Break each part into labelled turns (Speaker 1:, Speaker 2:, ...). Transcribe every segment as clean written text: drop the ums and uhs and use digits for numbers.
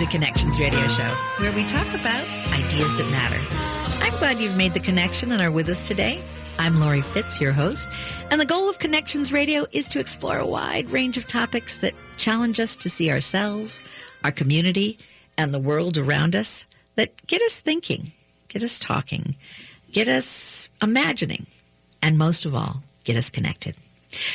Speaker 1: to Connections Radio Show, where we talk about ideas that matter. I'm glad you've made the connection and are with us today. I'm Lori Fitz, your host, and the goal of Connections Radio is to explore a wide range of topics that challenge us to see ourselves, our community, and the world around us, that get us thinking, get us talking, get us imagining, and most of all, get us connected.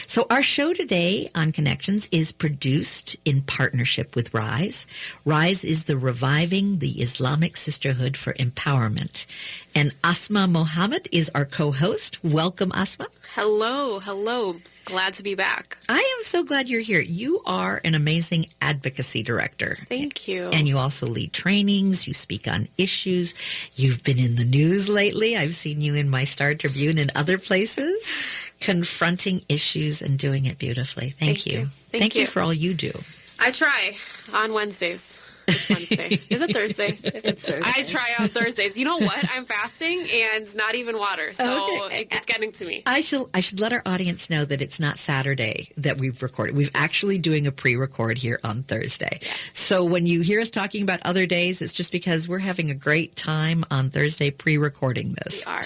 Speaker 1: So our show today on Connections is produced in partnership with RISE. RISE is the Reviving the Islamic Sisterhood for Empowerment. And Asma Mohammed is our co-host. Welcome, Asma.
Speaker 2: Hello. Glad to be back.
Speaker 1: I am so glad you're here. You are an amazing advocacy director.
Speaker 2: Thank you.
Speaker 1: And you also lead trainings. You speak on issues. You've been in the news lately. I've seen you in my Star Tribune and other places, confronting issues and doing it beautifully. Thank you.
Speaker 2: Thank you
Speaker 1: for all you do.
Speaker 2: I try on Wednesdays. It's Wednesday. Is it Thursday?
Speaker 3: It's Thursday.
Speaker 2: I try on Thursdays. You know what? I'm fasting and not even water, so
Speaker 1: Okay.
Speaker 2: it's getting to me.
Speaker 1: I should let our audience know that it's not Saturday that we've recorded. We've actually doing a pre-record here on Thursday.
Speaker 2: Yeah.
Speaker 1: So when you hear us talking about other days, it's just because we're having a great time on Thursday pre-recording this.
Speaker 2: We are.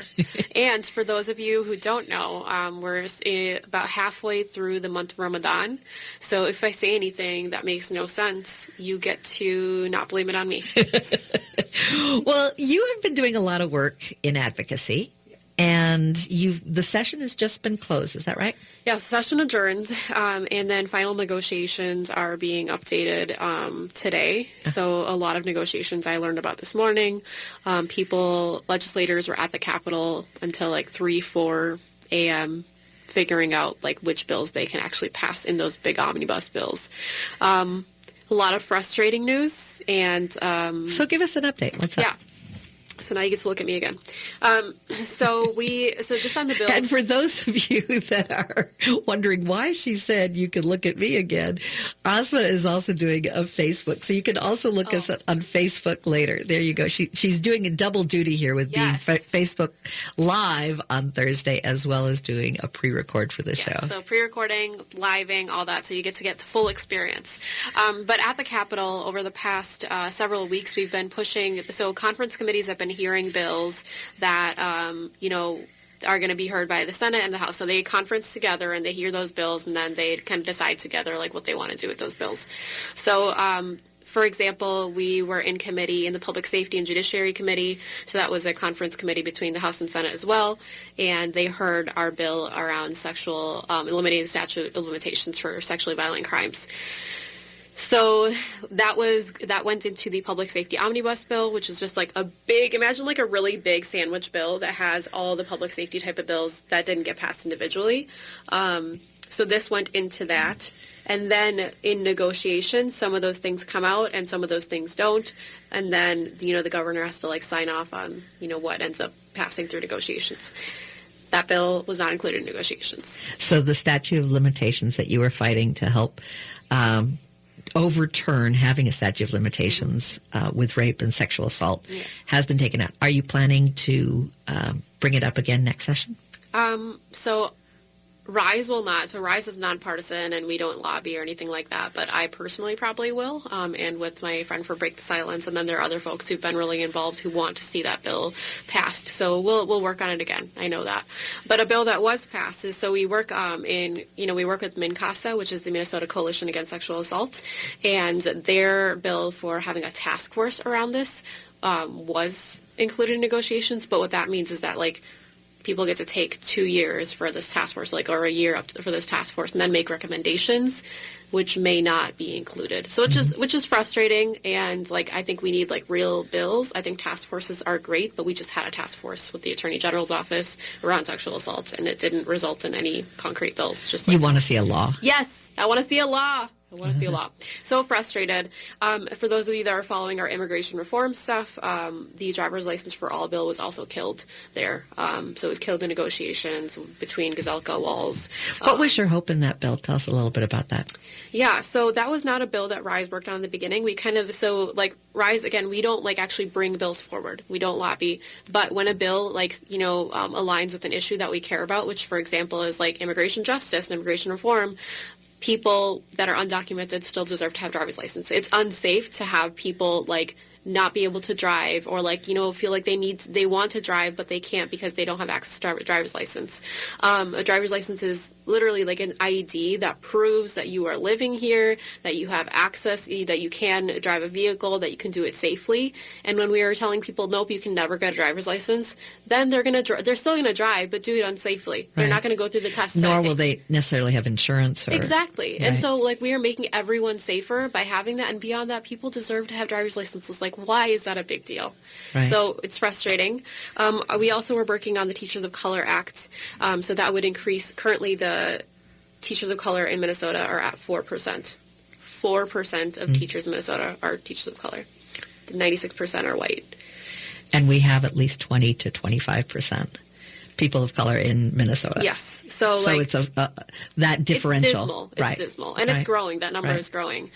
Speaker 2: And for those of you who don't know, we're about halfway through the month of Ramadan. So if I say anything that makes no sense, you get to not blame it on me.
Speaker 1: Well, you have been doing a lot of work in advocacy, and the session has just been closed. Is that right?
Speaker 2: Yeah, session adjourned, and then final negotiations are being updated today. So a lot of negotiations I learned about this morning. Legislators were at the Capitol until like 3-4 a.m. figuring out like which bills they can actually pass in those big omnibus bills. A lot of frustrating news, and
Speaker 1: So give us an update. What's up?
Speaker 2: yeah. So now you get to look at me again. So just on the bills.
Speaker 1: And for those of you that are wondering why she said you can look at me again, Asma is also doing a Facebook. So you can also look us on Facebook later. There you go. She's doing a double duty here with being Facebook Live on Thursday, as well as doing a pre-record for the show.
Speaker 2: So pre-recording, living, all that. So you get to get the full experience. But at the Capitol, over the past several weeks, we've been pushing. So conference committees have been hearing bills that, are going to be heard by the Senate and the House. So they conference together and they hear those bills, and then they kind of decide together like what they want to do with those bills. So, for example, we were in committee in the Public Safety and Judiciary Committee. So that was a conference committee between the House and Senate as well. And they heard our bill around eliminating the statute of limitations for sexually violent crimes. So that went into the Public Safety Omnibus Bill, which is just like imagine like a really big sandwich bill that has all the public safety type of bills that didn't get passed individually. So this went into that. And then in negotiations, some of those things come out and some of those things don't. And then, the governor has to like sign off on, what ends up passing through negotiations. That bill was not included in negotiations.
Speaker 1: So the statute of limitations that you were fighting to help overturn having a statute of limitations with rape and sexual assault has been taken out. Are you planning to bring it up again next session?
Speaker 2: So RISE will not. So RISE is nonpartisan, and we don't lobby or anything like that. But I personally probably will, and with my friend for Break the Silence. And then there are other folks who've been really involved who want to see that bill passed. So we'll work on it again. I know that. But a bill that was passed is, so we work we work with MNCASA, which is the Minnesota Coalition Against Sexual Assault, and their bill for having a task force around this was included in negotiations. But what that means is that people get to take 2 years for this task force, or a year for this task force, and then make recommendations, which may not be included. So which is frustrating, and I think we need real bills. I think task forces are great, but we just had a task force with the Attorney General's office around sexual assault, and it didn't result in any concrete bills.
Speaker 1: You want to see a law?
Speaker 2: Yes, I want to see a law. I want to see a law. So frustrated. For those of you that are following our immigration reform stuff, the driver's license for all bill was also killed there. So it was killed in negotiations between Gazelka, Walz.
Speaker 1: What was your hope in that bill? Tell us a little bit about that.
Speaker 2: Yeah, so that was not a bill that RISE worked on in the beginning. We RISE, again, we don't actually bring bills forward. We don't lobby. But when a bill aligns with an issue that we care about, which for example is immigration justice and immigration reform, people that are undocumented still deserve to have driver's license. It's unsafe to have people like not be able to drive, or like, you know, feel like they want to drive but they can't because they don't have access to a driver's license. A driver's license is literally like an ID that proves that you are living here, that you have access, that you can drive a vehicle, that you can do it safely. And when we are telling people, nope, you can never get a driver's license, then they're still gonna drive, but do it unsafely. They're not gonna go through the tests.
Speaker 1: Nor will they necessarily have insurance.
Speaker 2: Exactly.
Speaker 1: Right.
Speaker 2: And so like we are making everyone safer by having that, and beyond that, people deserve to have driver's licenses. Like, why is that a big deal?
Speaker 1: Right.
Speaker 2: So it's frustrating. We also were working on the Teachers of Color Act. So that would increase. Currently, the teachers of color in Minnesota are at 4%. 4% of teachers in Minnesota are teachers of color. 96% are white.
Speaker 1: And we have at least 20 to 25% people of color in Minnesota.
Speaker 2: Yes. So
Speaker 1: it's that differential.
Speaker 2: It's dismal. It's dismal. And it's growing. That number is growing.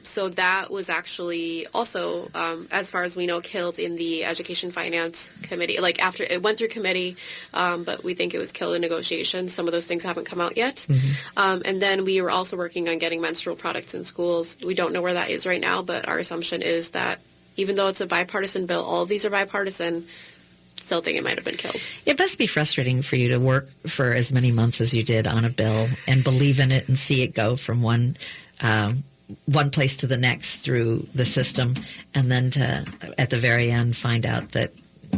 Speaker 2: So that was actually also, as far as we know, killed in the Education Finance Committee. Like after it went through committee, but we think it was killed in negotiations. Some of those things haven't come out yet. And then we were also working on getting menstrual products in schools. We don't know where that is right now, but our assumption is that even though it's a bipartisan bill, all of these are bipartisan, still think it might have been killed.
Speaker 1: It must be frustrating for you to work for as many months as you did on a bill and believe in it and see it go from one place to the next through the system, and then to, at the very end, find out that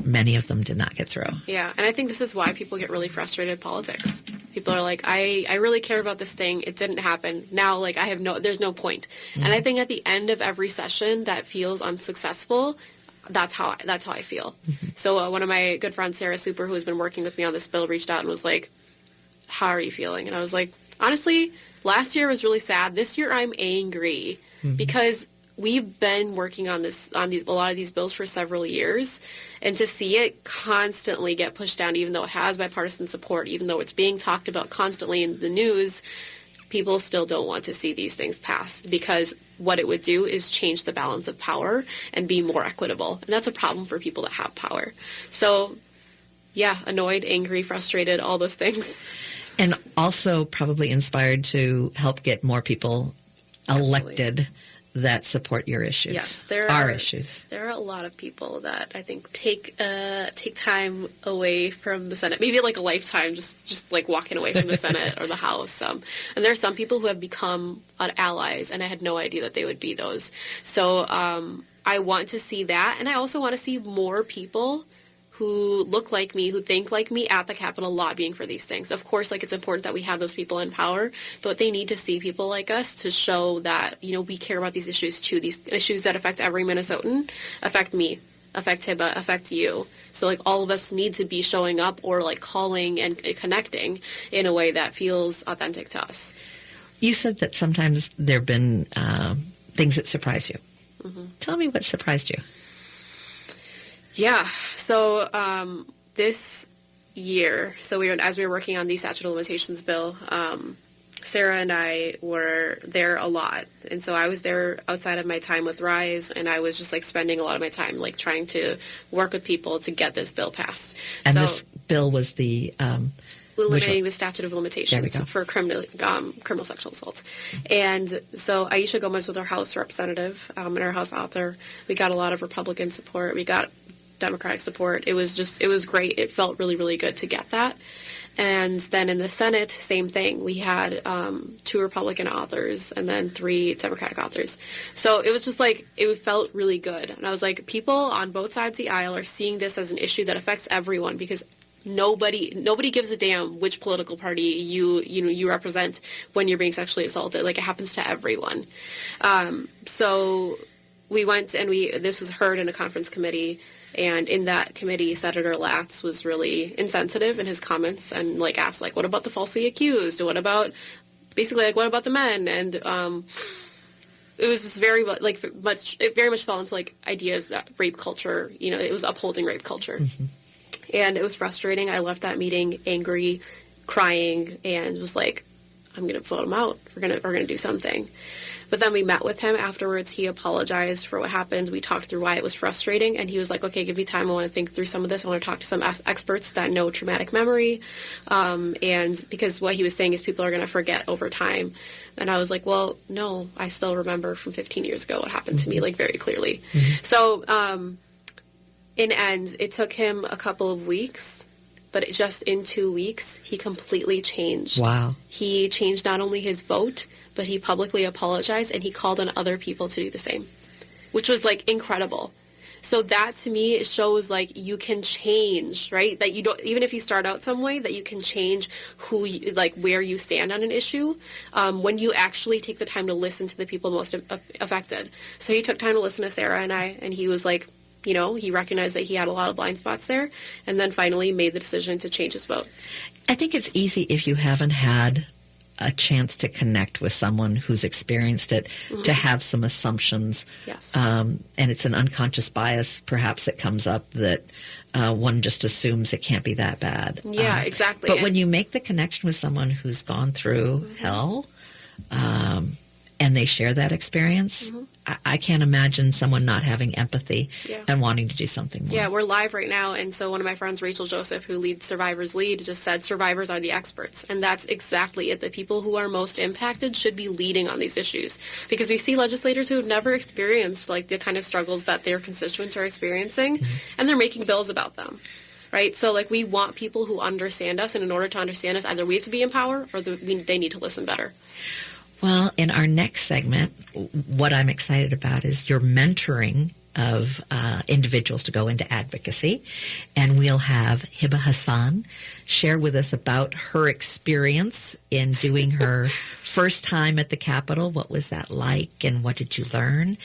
Speaker 1: many of them did not get through.
Speaker 2: Yeah, and I think this is why people get really frustrated with politics. People are like, I really care about this thing. It didn't happen. Now, like, there's no point. And I think at the end of every session that feels unsuccessful, that's how I feel. So one of my good friends, Sarah Super, who has been working with me on this bill, reached out and was like, how are you feeling? And I was like, honestly, last year was really sad. This year I'm angry because we've been working on a lot of these bills for several years, and to see it constantly get pushed down, even though it has bipartisan support, even though it's being talked about constantly in the news, people still don't want to see these things pass, because what it would do is change the balance of power and be more equitable. And that's a problem for people that have power. So, yeah, annoyed, angry, frustrated, all those things.
Speaker 1: And also probably inspired to help get more people elected that support your issues.
Speaker 2: Yes,
Speaker 1: our issues.
Speaker 2: There are a lot of people that I think take time away from the Senate, maybe like a lifetime, just like walking away from the Senate or the House. And there are some people who have become allies, and I had no idea that they would be those. So I want to see that, and I also want to see more people who look like me, who think like me at the Capitol lobbying for these things. Of course, like, it's important that we have those people in power, but they need to see people like us to show that, you know, we care about these issues too. These issues that affect every Minnesotan affect me, affect Hiba, affect you. So, like, all of us need to be showing up or, like, calling and connecting in a way that feels authentic to us.
Speaker 1: You said that sometimes there have been things that surprise you. Tell me what surprised you.
Speaker 2: Yeah. So this year, as we were working on the statute of limitations bill, Sarah and I were there a lot. And so I was there outside of my time with RISE, and I was just like spending a lot of my time like trying to work with people to get this bill passed.
Speaker 1: And this bill was the
Speaker 2: eliminating the statute of limitations for criminal sexual assault. And so Aisha Gomez was our House representative and our House author. We got a lot of Republican support. We got Democratic support. It was great. It felt really, really good to get that. And then in the Senate, same thing. We had 2 Republican authors and then 3 Democratic authors. So it was just like, it felt really good. And I was like, people on both sides of the aisle are seeing this as an issue that affects everyone, because nobody gives a damn which political party you represent when you're being sexually assaulted. Like, it happens to everyone. So we went and this was heard in a conference committee. And in that committee, Senator Latz was really insensitive in his comments and, like, asked, like, what about the falsely accused? What about the men? And it was just very, like, it very much fell into, like, ideas that rape culture, you know, it was upholding rape culture. And it was frustrating. I left that meeting angry, crying, and was like, I'm going to vote him out. We're going to do something. But then we met with him afterwards. He apologized for what happened. We talked through why it was frustrating, and he was like, okay, give me time. I want to think through some of this. I want to talk to some experts that know traumatic memory. And because what he was saying is people are going to forget over time. And I was like, well, no, I still remember from 15 years ago what happened to me, like, very clearly. So in end, it took him a couple of weeks, but just in 2 weeks, he completely changed.
Speaker 1: Wow.
Speaker 2: He changed not only his vote, but he publicly apologized, and he called on other people to do the same, which was, like, incredible. So that, to me, it shows, like, you can change, right? That you don't, even if you start out some way, that you can change who, you, like, where you stand on an issue when you actually take the time to listen to the people most affected. So he took time to listen to Sarah and I, and he was like, you know, he recognized that he had a lot of blind spots there, and then finally made the decision to change his vote.
Speaker 1: I think it's easy if you haven't had a chance to connect with someone who's experienced it, to have some assumptions.
Speaker 2: Yes.
Speaker 1: And it's an unconscious bias, perhaps, that comes up that one just assumes it can't be that bad.
Speaker 2: Yeah, exactly.
Speaker 1: But when you make the connection with someone who's gone through hell, and they share that experience, I can't imagine someone not having empathy and wanting to do something more.
Speaker 2: Yeah, we're live right now, and so one of my friends, Rachel Joseph, who leads Survivors Lead, just said survivors are the experts, and that's exactly it. The people who are most impacted should be leading on these issues, because we see legislators who have never experienced, like, the kind of struggles that their constituents are experiencing, and they're making bills about them. Right? So, like, we want people who understand us, and in order to understand us, either we have to be in power or they need to listen better.
Speaker 1: Well, in our next segment, what I'm excited about is your mentoring of individuals to go into advocacy. And we'll have Hiba Hassan share with us about her experience in doing her first time at the Capitol. What was that like, and what did you learn?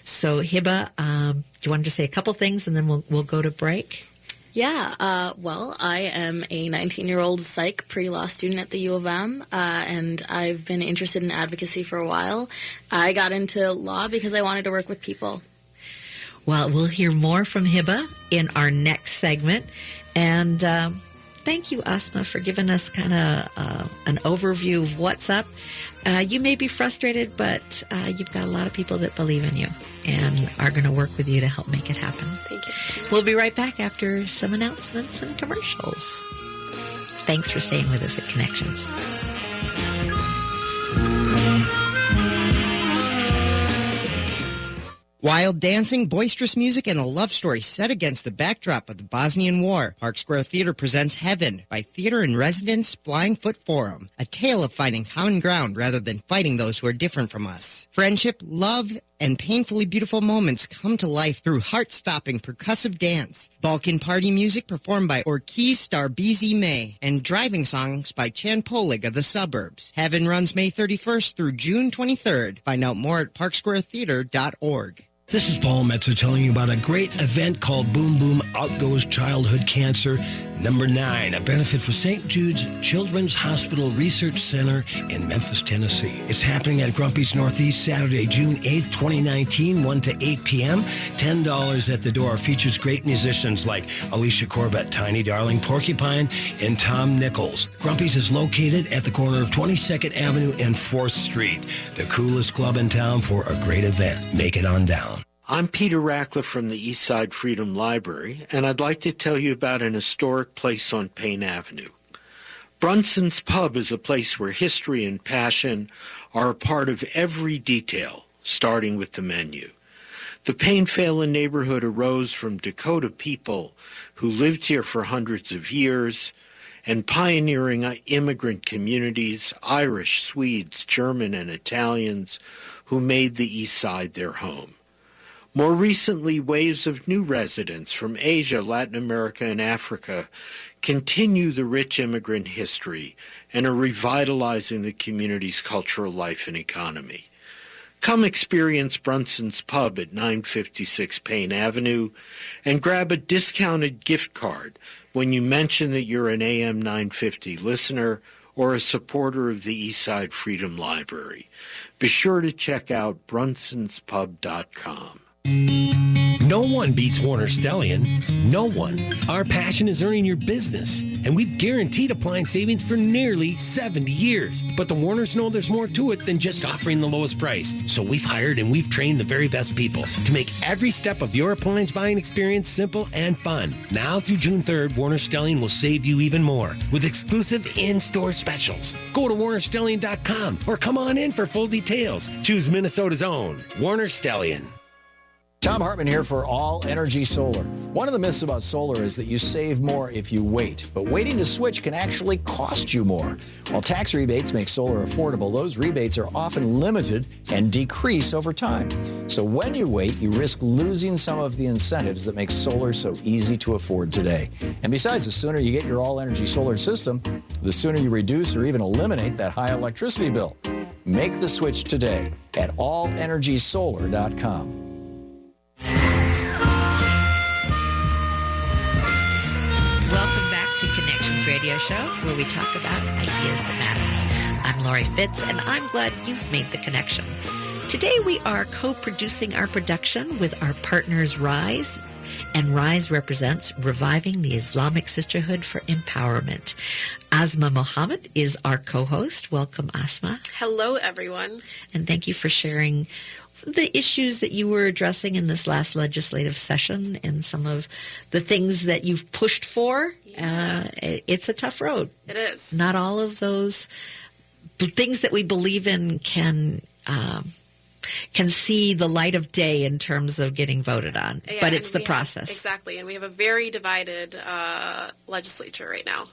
Speaker 1: So, Hiba, do you want to just say a couple things, and then we'll go to break?
Speaker 3: Yeah, well, I am a 19-year-old psych pre-law student at the U of M, and I've been interested in advocacy for a while. I got into law because I wanted to work with people.
Speaker 1: Well, we'll hear more from Hiba in our next segment. And thank you, Asma, for giving us kind of an overview of what's up. You may be frustrated, but you've got a lot of people that believe in you and are going to work with you to help make it happen.
Speaker 2: Thank you so much.
Speaker 1: We'll be right back after some announcements and commercials. Thanks for staying with us at Connections.
Speaker 4: Wild dancing, boisterous music, and a love story set against the backdrop of the Bosnian War. Park Square Theater presents Heaven by Theater in Residence Flying Foot Forum. A tale of finding common ground rather than fighting those who are different from us. Friendship, love, and painfully beautiful moments come to life through heart-stopping percussive dance. Balkan party music performed by Orkee star BZ May, and driving songs by Chan Polig of the Suburbs. Heaven runs May 31st through June 23rd. Find out more at parksquaretheater.org.
Speaker 5: This is Paul Metzer telling you about a great event called Boom Boom Outgoes Childhood Cancer number 9, a benefit for St. Jude's Children's Hospital Research Center in Memphis, Tennessee. It's happening at Grumpy's Northeast Saturday, June 8th, 2019, 1 to 8 p.m. $10 at the door. Features great musicians like Alicia Corbett, Tiny Darling, Porcupine, and Tom Nichols. Grumpy's is located at the corner of 22nd Avenue and 4th Street. The coolest club in town for a great event. Make it on down.
Speaker 6: I'm Peter Ratcliffe from the Eastside Freedom Library, and I'd like to tell you about an historic place on Payne Avenue. Brunson's Pub is a place where history and passion are a part of every detail, starting with the menu. The Payne-Phelan neighborhood arose from Dakota people who lived here for hundreds of years, and pioneering immigrant communities, Irish, Swedes, German, and Italians, who made the East Side their home. More recently, waves of new residents from Asia, Latin America, and Africa continue the rich immigrant history and are revitalizing the community's cultural life and economy. Come experience Brunson's Pub at 956 Payne Avenue and grab a discounted gift card when you mention that you're an AM 950 listener or a supporter of the Eastside Freedom Library. Be sure to check out brunsonspub.com.
Speaker 5: No one beats Warner Stellian. No one. Our passion is earning your business, and we've guaranteed appliance savings for nearly 70 years. But the Warners know there's more to it than just offering the lowest price. So we've hired and we've trained the very best people to make every step of your appliance buying experience simple and fun. Now through June 3rd, Warner Stellian will save you even more with exclusive in-store specials. Go to WarnerStellian.com or come on in for full details. Choose Minnesota's own Warner Stellian.
Speaker 7: Tom Hartman here for All Energy Solar. One of the myths about solar is that you save more if you wait, but waiting to switch can actually cost you more. While tax rebates make solar affordable, those rebates are often limited and decrease over time. So when you wait, you risk losing some of the incentives that make solar so easy to afford today. And besides, the sooner you get your All Energy Solar system, the sooner you reduce or even eliminate that high electricity bill. Make the switch today at allenergysolar.com.
Speaker 1: Welcome back to Connections Radio Show, where we talk about ideas that matter. I'm Lori Fitz, and I'm glad you've made the connection. Today we are co-producing our production with our partners RISE, and RISE represents Reviving the Islamic Sisterhood for Empowerment. Asma Mohammed is our co-host. Welcome, Asma.
Speaker 2: Hello, everyone.
Speaker 1: And thank you for sharing the issues that you were addressing in this last legislative session and some of the things that you've pushed for.
Speaker 2: Yeah.
Speaker 1: It's a tough road.
Speaker 2: It is.
Speaker 1: Not all of those things that we believe in can see the light of day in terms of getting voted on.
Speaker 2: Yeah,
Speaker 1: but it's the
Speaker 2: we
Speaker 1: process.
Speaker 2: Exactly. And we have a very divided legislature right now.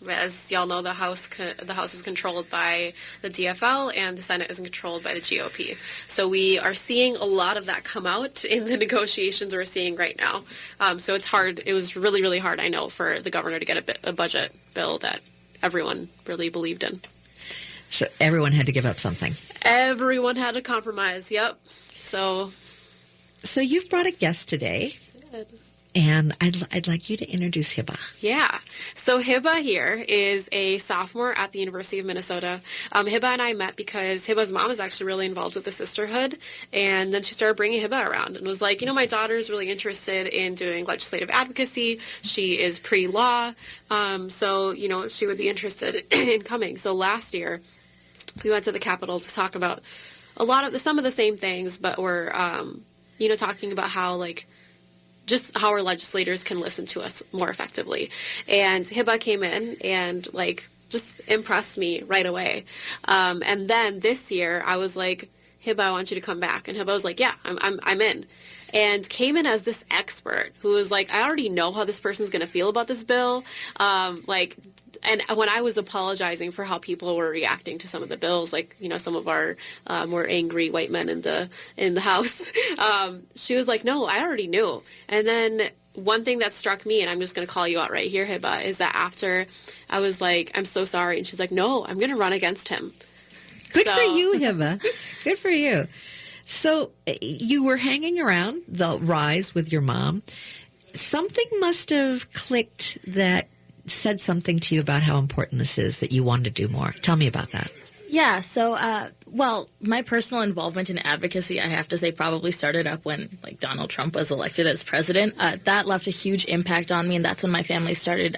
Speaker 2: As y'all know, the House is controlled by the DFL and the Senate is controlled by the GOP. So we are seeing a lot of that come out in the negotiations we're seeing right now. So it's hard. It was really, really hard, I know, for the governor to get a budget bill that everyone really believed in.
Speaker 1: So everyone had to give up something.
Speaker 2: Everyone had to compromise. Yep. So
Speaker 1: you've brought a guest today. And I'd like you to introduce Hiba.
Speaker 2: Yeah. So Hiba here is a sophomore at the University of Minnesota. Hiba and I met because Hiba's mom is actually really involved with the sisterhood. And then she started bringing Hiba around and was like, my daughter's really interested in doing legislative advocacy. She is pre-law. So she would be interested in coming. So last year, we went to the Capitol to talk about some of the same things, but we're, talking about how, just how our legislators can listen to us more effectively. And Hiba came in and just impressed me right away. And then this year I was like, Hiba, I want you to come back. And Hiba was like, yeah, I'm in. And came in as this expert who was like, I already know how this person's going to feel about this bill. And when I was apologizing for how people were reacting to some of the bills, some of our more angry white men in the House, she was like, no, I already knew. And then one thing that struck me, and I'm just going to call you out right here, Hiba, is that after I was like, I'm so sorry. And she's like, no, I'm going to run against him.
Speaker 1: Good for you, Hiba. Good for you. So you were hanging around the RISE with your mom. Something must have clicked that said something to you about how important this is, that you wanted to do more. Tell me about that.
Speaker 3: Yeah, so, my personal involvement in advocacy, I have to say, probably started up when, Donald Trump was elected as president. That left a huge impact on me, and that's when my family started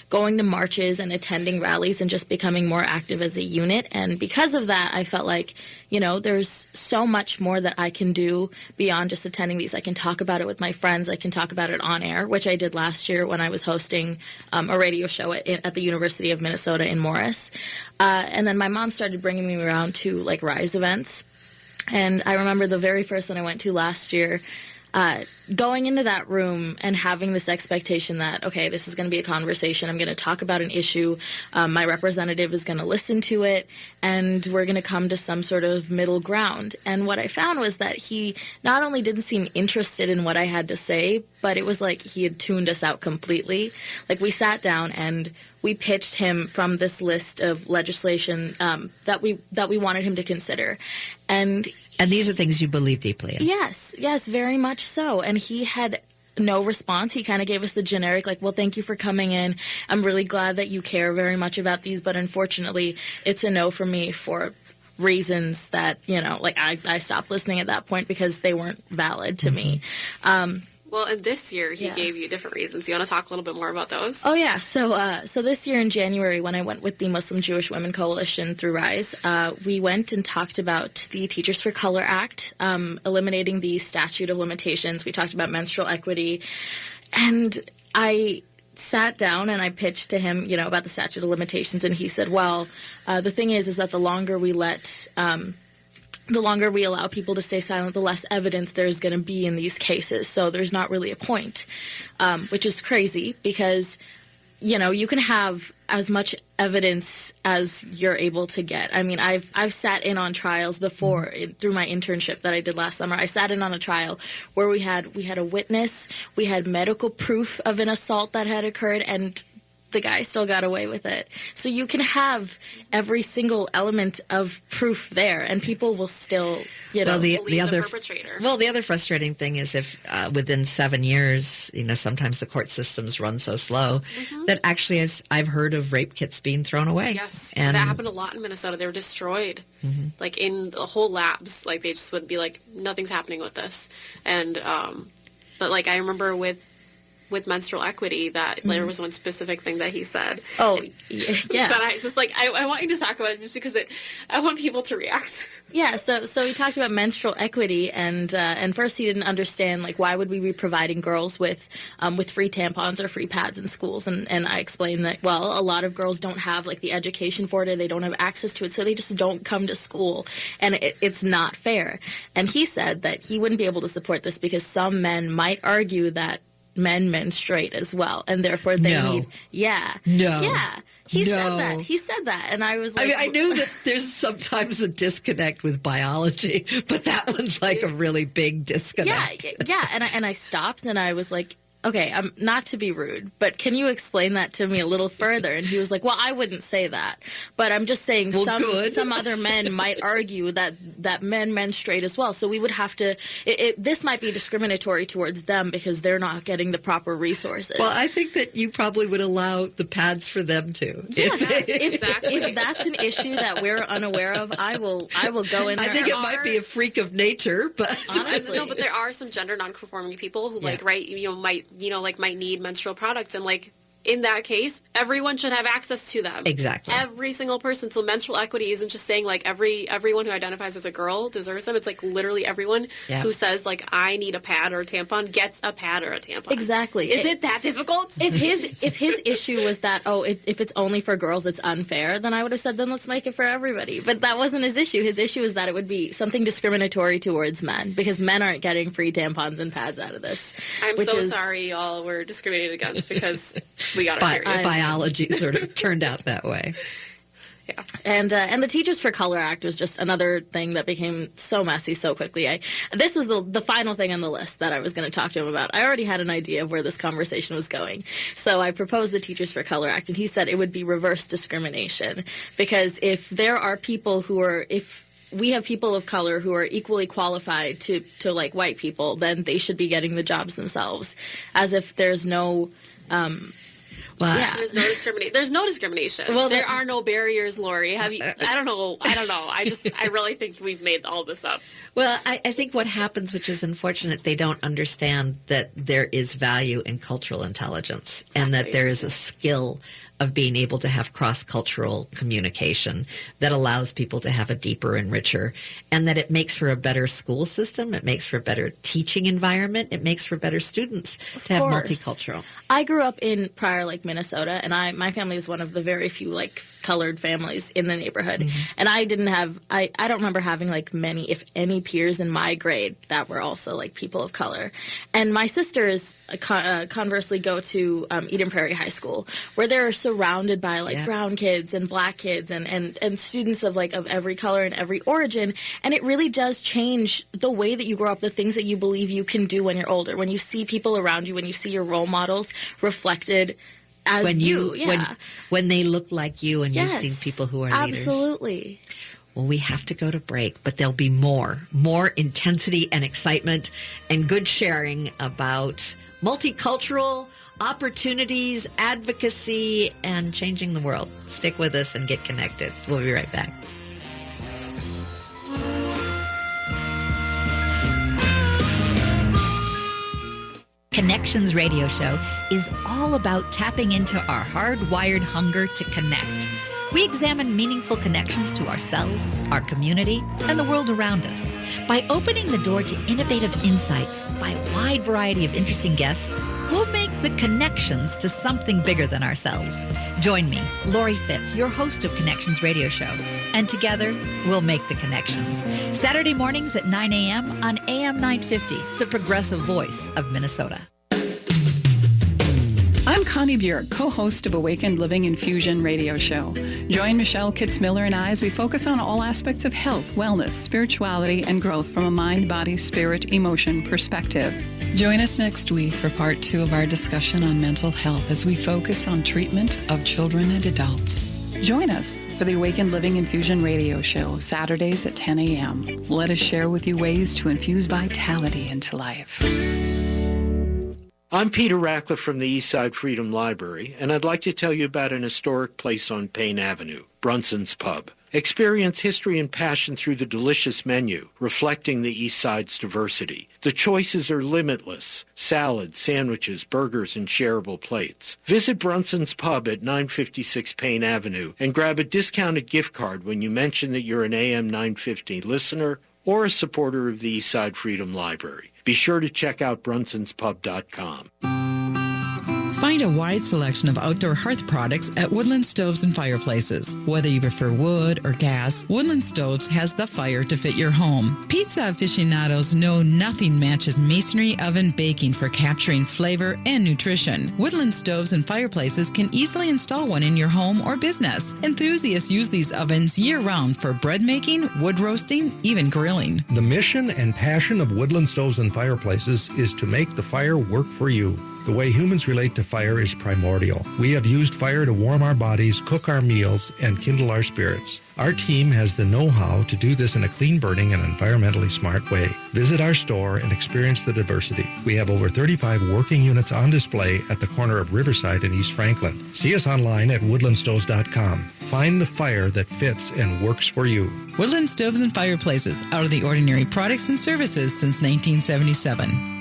Speaker 3: going to marches and attending rallies and just becoming more active as a unit. And because of that, I felt like, there's so much more that I can do beyond just attending these. I can talk about it with my friends. I can talk about it on air, which I did last year when I was hosting a radio show at the University of Minnesota in Morris. And then my mom started bringing me around to RISE events. And I remember the very first one I went to last year, going into that room and having this expectation that, okay, this is going to be a conversation. I'm going to talk about an issue. My representative is going to listen to it, and we're going to come to some sort of middle ground. And what I found was that he not only didn't seem interested in what I had to say, but it was like he had tuned us out completely. We sat down and we pitched him from this list of legislation that we wanted him to consider. And
Speaker 1: these are things you believe deeply in.
Speaker 3: Yes, very much so. And he had no response. He kind of gave us the generic, well, thank you for coming in. I'm really glad that you care very much about these, but unfortunately, it's a no for me for reasons that, like I stopped listening at that point because they weren't valid to me.
Speaker 2: Well, and this year he gave you different reasons. You want to talk a little bit more about those?
Speaker 3: Oh, yeah. So this year in January, when I went with the Muslim Jewish Women Coalition through RISE, we went and talked about the Teachers for Color Act, eliminating the statute of limitations. We talked about menstrual equity. And I sat down and I pitched to him, about the statute of limitations. And he said, well, the thing is that the longer we allow people to stay silent, the less evidence there's going to be in these cases. So there's not really a point, which is crazy because, you can have as much evidence as you're able to get. I mean, I've sat in on trials before through my internship that I did last summer. I sat in on a trial where we had a witness, we had medical proof of an assault that had occurred, and the guy still got away with it. So you can have every single element of proof there, and people will still,
Speaker 1: Well,
Speaker 2: believe the perpetrator.
Speaker 1: Well, the other frustrating thing is if within 7 years, sometimes the court systems run so slow that actually I've heard of rape kits being thrown away.
Speaker 2: Yes,
Speaker 1: and
Speaker 2: that happened a lot in Minnesota. They were destroyed, like in the whole labs. Like they just would be like, nothing's happening with this. And but like I remember with menstrual equity, that there was one specific thing that he said.
Speaker 3: Oh, yeah.
Speaker 2: That I just like, I want you to talk about it just because I want people to react.
Speaker 3: Yeah, so he talked about menstrual equity, and first he didn't understand, like, why would we be providing girls with free tampons or free pads in schools, and I explained that, well, a lot of girls don't have, like, the education for it, or they don't have access to it, so they just don't come to school, and it's not fair. And he said that he wouldn't be able to support this because some men might argue that men menstruate as well, and therefore they need... Yeah.
Speaker 1: No.
Speaker 3: Yeah. He said that, and I was like...
Speaker 1: I knew that there's sometimes a disconnect with biology, but that one's like a really big disconnect.
Speaker 3: Yeah, and I stopped, and I was like, okay, not to be rude, but can you explain that to me a little further? And he was like, well, I wouldn't say that, but I'm just saying some other men might argue that men menstruate as well. So we would have to, this might be discriminatory towards them because they're not getting the proper resources.
Speaker 1: Well, I think that you probably would allow the pads for them too.
Speaker 3: Yes, if that's an issue that we're unaware of, I will go in there.
Speaker 1: I think it might be a freak of nature, but
Speaker 3: honestly.
Speaker 2: No, but there are some gender non-conforming people who might need menstrual products, and like in that case, everyone should have access to them.
Speaker 1: Exactly.
Speaker 2: Every single person. So menstrual equity isn't just saying like everyone who identifies as a girl deserves them. It's like literally everyone who says like I need a pad or a tampon gets a pad or a tampon.
Speaker 3: Exactly.
Speaker 2: Is it that difficult?
Speaker 3: If his issue was that if it's only for girls it's unfair, then I would have said then let's make it for everybody. But that wasn't his issue. His issue is that it would be something discriminatory towards men because men aren't getting free tampons and pads out of this.
Speaker 2: I'm so sorry y'all were discriminated against because we got it.
Speaker 1: Biology sort of turned out that way.
Speaker 2: Yeah.
Speaker 3: And the Teachers for Color Act was just another thing that became so messy so quickly. This was the final thing on the list that I was going to talk to him about. I already had an idea of where this conversation was going. So I proposed the Teachers for Color Act, and he said it would be reverse discrimination. Because if there are people if we have people of color who are equally qualified to like white people, then they should be getting the jobs themselves. As if there's no...
Speaker 2: There's no discrimination. There's no discrimination. Well, there are no barriers, Lori. Have you? I don't know. I really think we've made all this up.
Speaker 1: Well, I think what happens, which is unfortunate, they don't understand that there is value in cultural intelligence and that there is a skill of being able to have cross-cultural communication that allows people to have a deeper and richer, and that it makes for a better school system, it makes for a better teaching environment, it makes for better students to have multicultural.
Speaker 3: I grew up in Prior Lake, Minnesota, and my family was one of the very few like colored families in the neighborhood. And I didn't have, I don't remember having like many, if any, peers in my grade that were also like people of color. And my sisters conversely go to Eden Prairie High School, where they're surrounded by like brown kids and black kids and students of like of every color and every origin. And it really does change the way that you grow up, the things that you believe you can do when you're older, when you see people around you, when you see your role models reflected as
Speaker 1: when they look like you and you've seen people who are leaders.
Speaker 3: Absolutely.
Speaker 1: Well, we have to go to break, but there'll be more intensity and excitement and good sharing about multicultural opportunities, advocacy, and changing the world. Stick with us and get connected. We'll be right back. Connections Radio Show is all about tapping into our hardwired hunger to connect. We examine meaningful connections to ourselves, our community, and the world around us. By opening the door to innovative insights by a wide variety of interesting guests, we'll make the connections to something bigger than ourselves. Join me, Lori Fitz, your host of Connections Radio Show, and together we'll make the connections. Saturday mornings at 9 a.m. on AM 950, the progressive voice of Minnesota.
Speaker 8: I'm Connie Bjork, co-host of Awakened Living Infusion radio show. Join Michelle Kitzmiller and I as we focus on all aspects of health, wellness, spirituality, and growth from a mind, body, spirit, emotion perspective. Join us next week for part 2 of our discussion on mental health as we focus on treatment of children and adults. Join us for the Awakened Living Infusion radio show, Saturdays at 10 a.m. Let us share with you ways to infuse vitality into life.
Speaker 6: I'm Peter Ratcliffe from the Eastside Freedom Library, and I'd like to tell you about an historic place on Payne Avenue, Brunson's Pub. Experience history and passion through the delicious menu, reflecting the East Side's diversity. The choices are limitless: salads, sandwiches, burgers, and shareable plates. Visit Brunson's Pub at 956 Payne Avenue and grab a discounted gift card when you mention that you're an AM 950 listener or a supporter of the Eastside Freedom Library. Be sure to check out brunsonspub.com.
Speaker 9: Find a wide selection of outdoor hearth products at Woodland Stoves and Fireplaces. Whether you prefer wood or gas, Woodland Stoves has the fire to fit your home. Pizza aficionados know nothing matches masonry oven baking for capturing flavor and nutrition. Woodland Stoves and Fireplaces can easily install one in your home or business. Enthusiasts use these ovens year-round for bread making, wood roasting, even grilling.
Speaker 10: The mission and passion of Woodland Stoves and Fireplaces is to make the fire work for you. The way humans relate to fire is primordial. We have used fire to warm our bodies, cook our meals, and kindle our spirits. Our team has the know-how to do this in a clean-burning and environmentally smart way. Visit our store and experience the diversity. We have over 35 working units on display at the corner of Riverside and East Franklin. See us online at woodlandstoves.com. Find the fire that fits and works for you.
Speaker 9: Woodland Stoves and Fireplaces, out of the ordinary products and services since 1977.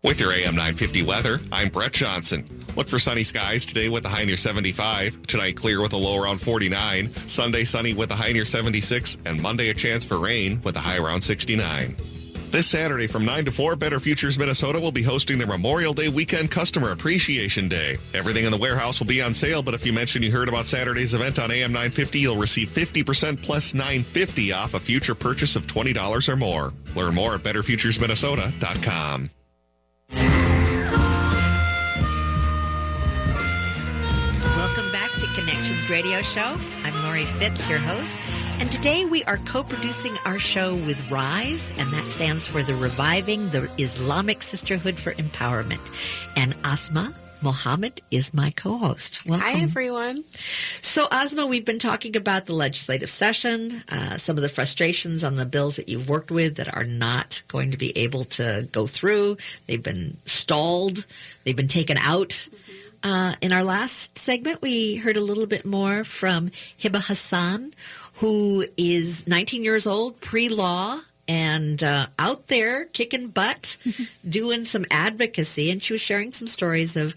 Speaker 11: With your AM 950 weather, I'm Brett Johnson. Look for sunny skies today with a high near 75. Tonight, clear with a low around 49. Sunday, sunny with a high near 76. And Monday, a chance for rain with a high around 69. This Saturday from 9 to 4, Better Futures Minnesota will be hosting their Memorial Day Weekend Customer Appreciation Day. Everything in the warehouse will be on sale, but if you mention you heard about Saturday's event on AM 950, you'll receive 50% plus $9.50 off a future purchase of $20 or more. Learn more at betterfuturesminnesota.com.
Speaker 1: Welcome back to Connections Radio Show. I'm Lori Fitz, your host, and today we are co-producing our show with RISE, and that stands for the Reviving the Islamic Sisterhood for Empowerment. And Asma Mohammed is my co-host. Welcome.
Speaker 2: Hi, everyone.
Speaker 1: So, Asma, we've been talking about the legislative session, some of the frustrations on the bills that you've worked with that are not going to be able to go through. They've been stalled. They've been taken out. In our last segment, we heard a little bit more from Hiba Hassan, who is 19 years old, pre-law, and out there kicking butt, doing some advocacy. And she was sharing some stories of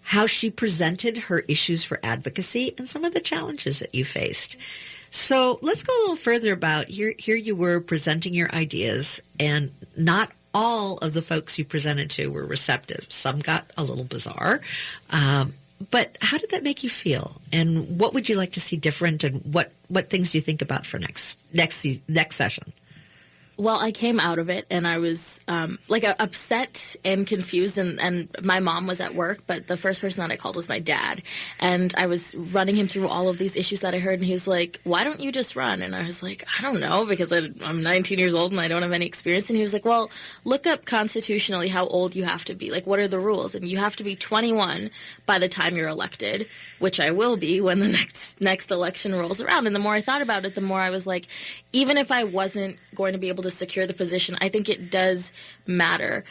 Speaker 1: how she presented her issues for advocacy and some of the challenges that you faced. So let's go a little further about here you were presenting your ideas, and not all of the folks you presented to were receptive. Some got a little bizarre. But how did that make you feel? And what would you like to see different? And what things do you think about for next session?
Speaker 3: Well, I came out of it, and I was upset and confused, and my mom was at work, but the first person that I called was my dad, and I was running him through all of these issues that I heard, and he was like, "Why don't you just run?" And I was like, "I don't know, because I'm 19 years old and I don't have any experience." And he was like, "Well, look up constitutionally how old you have to be. Like, what are the rules? And you have to be 21 by the time you're elected," which I will be when the next election rolls around. And the more I thought about it, the more I was like, even if I wasn't going to be able to secure the position, I think it does matter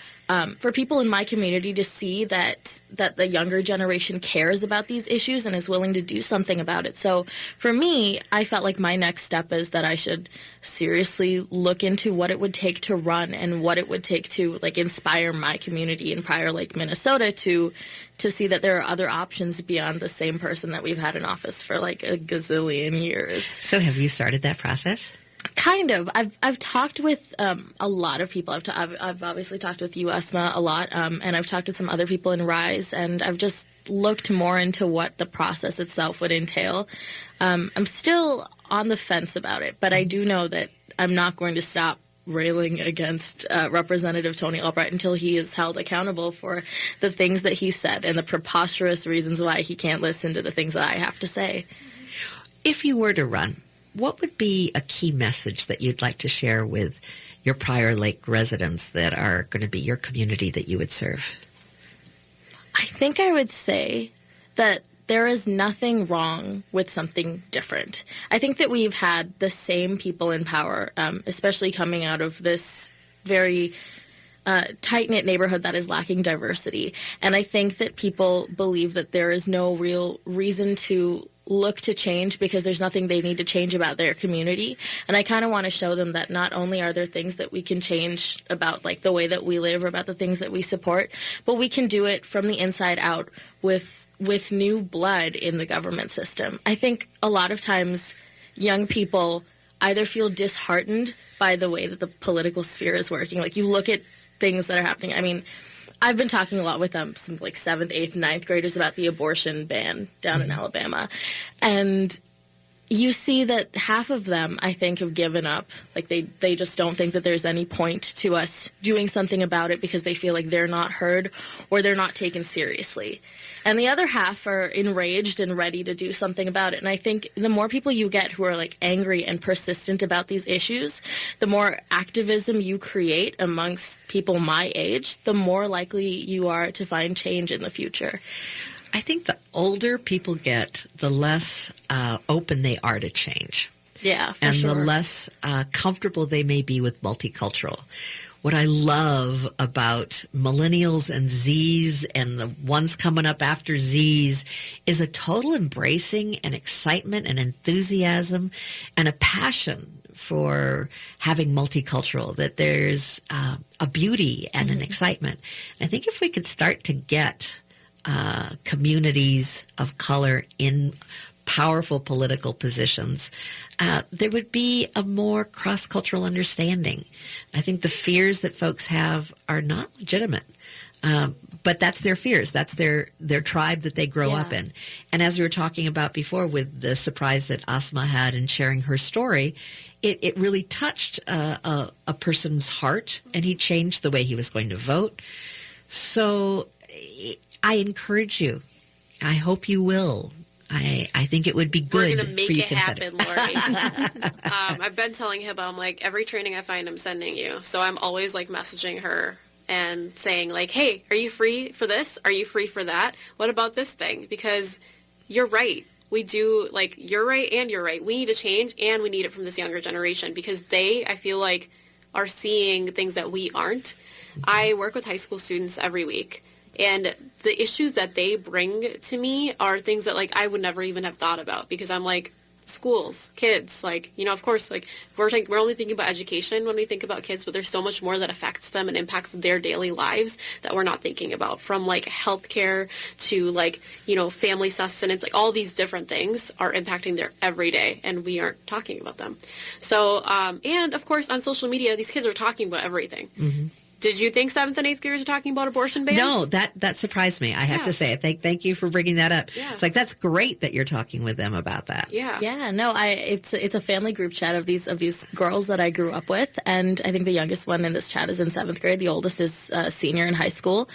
Speaker 3: for people in my community to see that the younger generation cares about these issues and is willing to do something about it. So for me, I felt like my next step is that I should seriously look into what it would take to run and what it would take to like inspire my community in Prior Lake, Minnesota to see that there are other options beyond the same person that we've had in office for like a gazillion years.
Speaker 1: So have you started that process?
Speaker 3: Kind of. I've talked with a lot of people. I've obviously talked with you, Asma, a lot, and I've talked with some other people in RISE, and I've just looked more into what the process itself would entail. I'm still on the fence about it, but I do know that I'm not going to stop railing against Representative Tony Albright until he is held accountable for the things that he said and the preposterous reasons why he can't listen to the things that I have to say.
Speaker 1: If you were to run, what would be a key message that you'd like to share with your Prior Lake residents that are going to be your community that you would serve?
Speaker 3: I think I would say that there is nothing wrong with something different. I think that we've had the same people in power, especially coming out of this very tight-knit neighborhood that is lacking diversity. And I think that people believe that there is no real reason to look to change because there's nothing they need to change about their community. And I kind of want to show them that not only are there things that we can change about like the way that we live or about the things that we support, but we can do it from the inside out with new blood in the government system. I think a lot of times young people either feel disheartened by the way that the political sphere is working. Like you look at things that are happening. I mean, I've been talking a lot with some like 7th, 8th, 9th graders about the abortion ban down in Alabama. And you see that half of them, I think, have given up. Like they just don't think that there's any point to us doing something about it because they feel like they're not heard or they're not taken seriously. And the other half are enraged and ready to do something about it. And I think the more people you get who are like angry and persistent about these issues, the more activism you create amongst people my age, the more likely you are to find change in the future.
Speaker 1: I think the older people get, the less open they are to change.
Speaker 3: Yeah, for
Speaker 1: and
Speaker 3: sure.
Speaker 1: the less comfortable they may be with multicultural. What I love about millennials and Zs and the ones coming up after Zs is a total embracing and excitement and enthusiasm and a passion for having multicultural, that there's a beauty and an excitement. And I think if we could start to get communities of color in powerful political positions, there would be a more cross-cultural understanding. I think the fears that folks have are not legitimate, but that's their fears. That's their tribe that they grow up in. And as we were talking about before with the surprise that Asma had in sharing her story, it really touched a person's heart, and he changed the way he was going to vote. So I encourage you. I hope you will. I think it would be good.
Speaker 2: We're going to make
Speaker 1: for you
Speaker 2: it happen, Lori. I've been telling Hiba, I'm like, every training I find, I'm sending you. So I'm always like messaging her and saying like, hey, are you free for this? Are you free for that? What about this thing? Because you're right. We do, like, you're right and you're right. We need to change, and we need it from this younger generation because they, I feel like, are seeing things that we aren't. I work with high school students every week. And the issues that they bring to me are things that, like, I would never even have thought about because I'm like, schools, kids, like, you know, of course, like, we're only thinking about education when we think about kids, but there's so much more that affects them and impacts their daily lives that we're not thinking about, from, like, healthcare to, like, you know, family sustenance. Like, all these different things are impacting their everyday, and we aren't talking about them. So, and, of course, on social media, these kids are talking about everything. Mm-hmm. Did you think 7th and 8th graders are talking about abortion bans?
Speaker 1: No, that surprised me. I have to say, thank you for bringing that up.
Speaker 2: Yeah.
Speaker 1: It's like, that's great that you're talking with them about that.
Speaker 3: Yeah. No, it's a family group chat of these girls that I grew up with, and I think the youngest one in this chat is in 7th grade. The oldest is a senior in high school,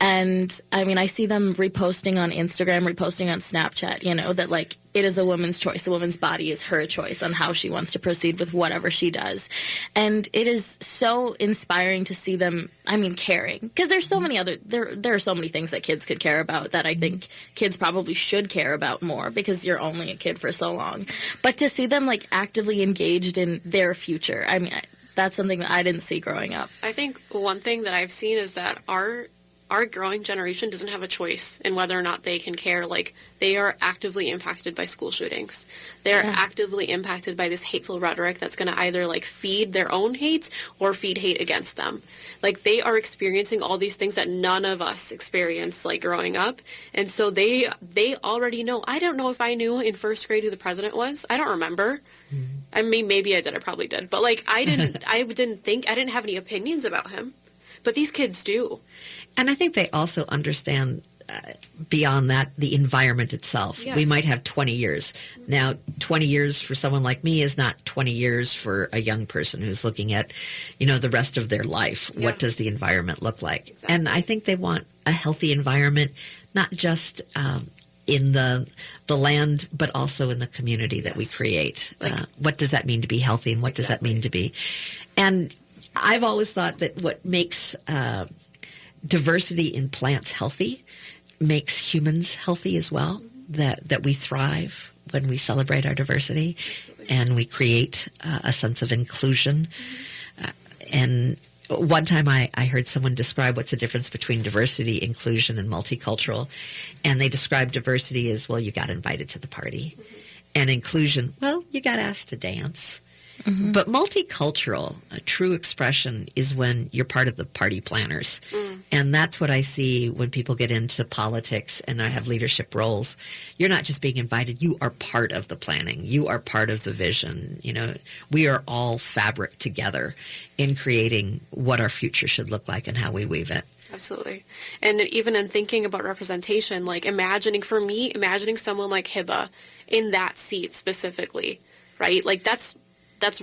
Speaker 3: and I mean, I see them reposting on Instagram, reposting on Snapchat. You know that, like, it is a woman's choice. A woman's body is her choice on how she wants to proceed with whatever she does. And it is so inspiring to see them, I mean, caring. Because there's so many there are so many things that kids could care about that I think kids probably should care about more because you're only a kid for so long. But to see them, like, actively engaged in their future, I mean, that's something that I didn't see growing up.
Speaker 2: I think one thing that I've seen is that our growing generation doesn't have a choice in whether or not they can care. Like, they are actively impacted by school shootings. They're actively impacted by this hateful rhetoric that's going to either, like, feed their own hate or feed hate against them. Like, they are experiencing all these things that none of us experienced, like, growing up. And so they already know. I don't know if I knew in first grade who the president was. I don't remember. I mean, maybe I did. I probably did. But, like, I didn't have any opinions about him. But these kids do.
Speaker 1: And I think they also understand beyond that the environment itself.
Speaker 2: Yes.
Speaker 1: We might have 20 years. Now, 20 years for someone like me is not 20 years for a young person who's looking at, the rest of their life.
Speaker 2: Yeah.
Speaker 1: What does the environment look like?
Speaker 2: Exactly.
Speaker 1: And I think they want a healthy environment, not just in the land, but also in the community that we create. What does that mean to be healthy, and what does that mean to be? And I've always thought that what makes diversity in plants healthy makes humans healthy as well, that we thrive when we celebrate our diversity and we create a sense of inclusion. And one time I heard someone describe what's the difference between diversity, inclusion, and multicultural. And they described diversity as, well, you got invited to the party. And inclusion, well, you got asked to dance. Mm-hmm. But multicultural, a true expression, is when you're part of the party planners. And that's what I see when people get into politics and I have leadership roles. You're not just being invited. You are part of the planning. You are part of the vision. We are all fabric together in creating what our future should look like and how we weave it.
Speaker 2: Absolutely. And even in thinking about representation, like imagining someone like Hiba in that seat specifically, right? Like that's